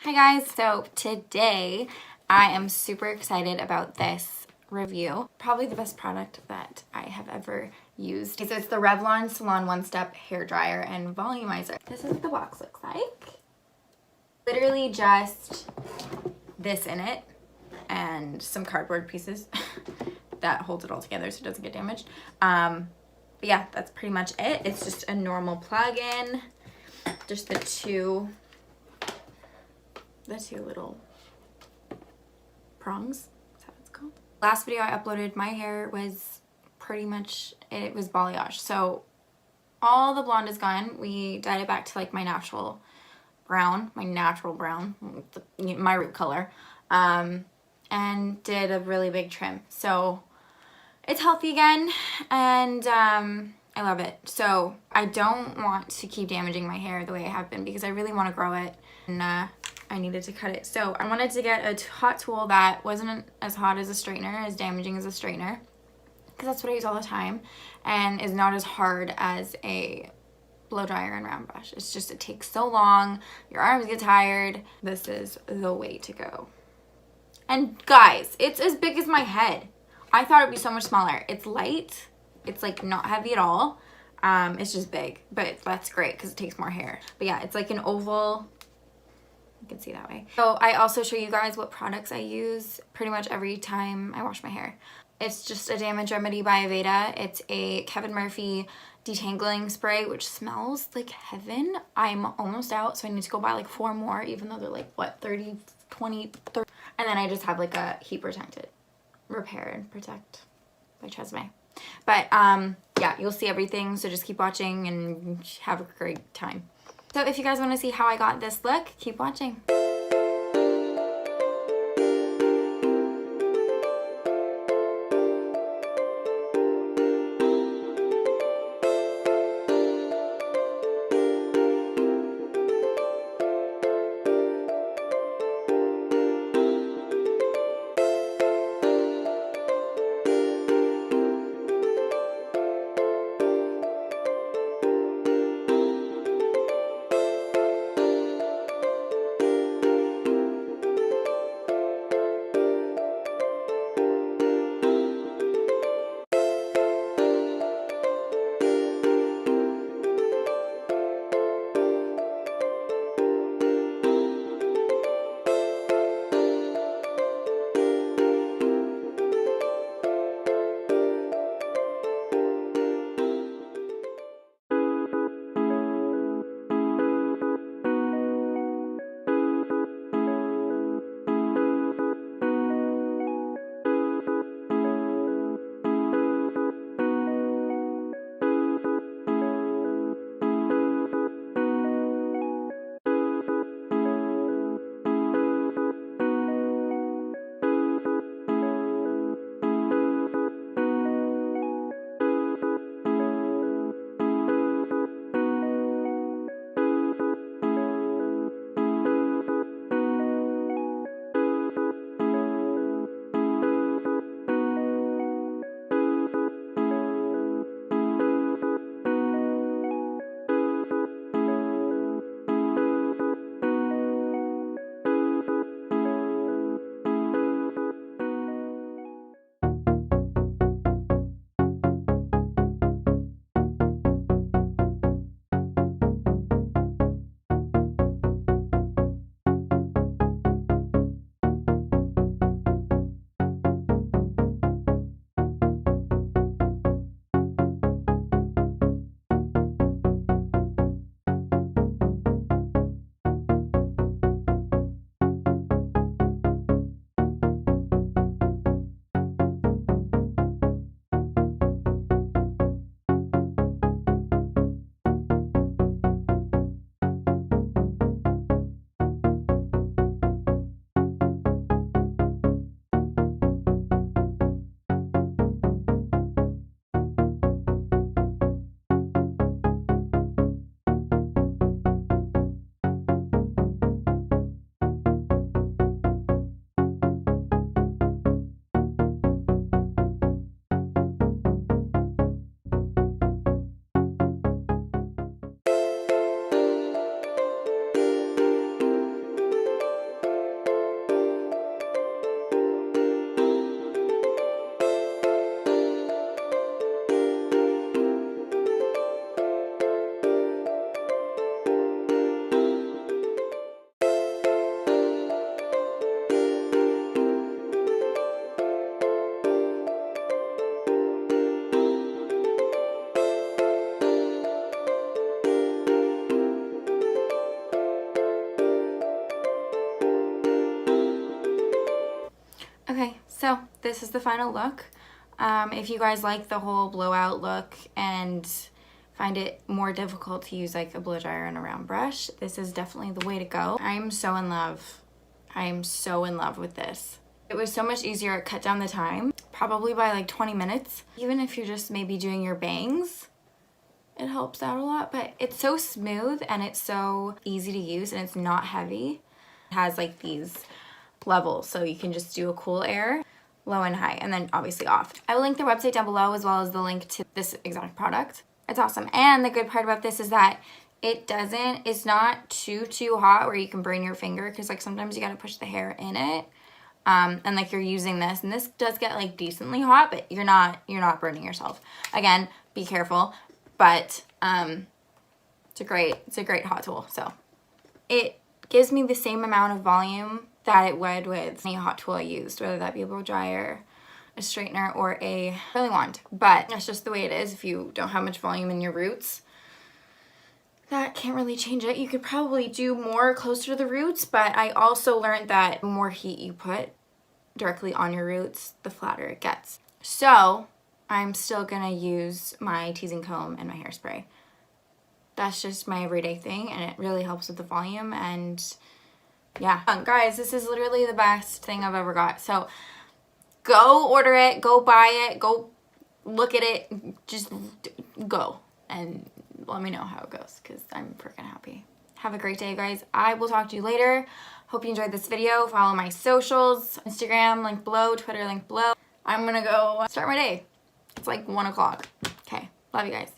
Hi guys, so today I am super excited about this review. Probably the best product that I have ever used. So it's the Revlon Salon One Step Hair Dryer and Volumizer. This is what the box looks like. Literally just this in it and some cardboard pieces that holds it all together so it doesn't get damaged. But yeah, that's pretty much it. It's just a normal plug-in. Just the two little prongs. Is that what it's called? Last video I uploaded, my hair was pretty much, it was balayage. So all the blonde is gone. We dyed it back to like my natural brown, my root color, and did a really big trim. So it's healthy again, and I love it. So I don't want to keep damaging my hair the way I have been because I really want to grow it, and I needed to cut it. So I wanted to get a hot tool that wasn't as hot as a straightener, as damaging as a straightener, because that's what I use all the time, and is not as hard as a blow dryer and round brush. It's just, it takes so long, your arms get tired. This is the way to go. And guys, it's as big as my head. I thought it'd be so much smaller. It's light, it's like not heavy at all. It's just big, but that's great because it takes more hair. But yeah, it's like an oval. You can see that way. So I also show you guys what products I use pretty much every time I wash my hair. It's just a damage remedy by Aveda. It's a Kevin Murphy detangling spray, which smells like heaven. I'm almost out, so I need to go buy like 4 more, even though they're like, what, 30, 20, 30. And then I just have like a heat protected repair and protect by Tresemme. But yeah, you'll see everything, so just keep watching and have a great time. So if you guys want to see how I got this look, keep watching. this is the final look. If you guys like the whole blowout look and find it more difficult to use like a blow dryer and a round brush, this is definitely the way to go. I'm so in love. I am so in love with this. It was so much easier. It cut down the time, probably by like 20 minutes. Even if you're just maybe doing your bangs, it helps out a lot. But it's so smooth and it's so easy to use and it's not heavy. It has like these levels, so you can just do a cool air, low and high, and then obviously off. I will link their website down below as well as the link to this exact product. It's awesome. And the good part about this is that it's not too hot where you can burn your finger, because like sometimes you gotta push the hair in it. And like you're using this, and this does get like decently hot, but you're not burning yourself. Again, be careful, but it's a great hot tool. So it gives me the same amount of volume that it would with any hot tool I used, whether that be a blow dryer, a straightener, or a curling wand. But that's just the way it is. If you don't have much volume in your roots, that can't really change it. You could probably do more closer to the roots, but I also learned that the more heat you put directly on your roots, the flatter it gets. So I'm still gonna use my teasing comb and my hairspray. That's just my everyday thing, and it really helps with the volume. And yeah, guys, this is literally the best thing I've ever got. So go order it, go buy it, go look at it, just go and let me know how it goes, because I'm freaking happy. Have a great day, guys. I will talk to you later. Hope you enjoyed this video. Follow my socials, Instagram, link below, Twitter, link below. I'm gonna go start my day. It's like 1 o'clock. Okay, love you guys.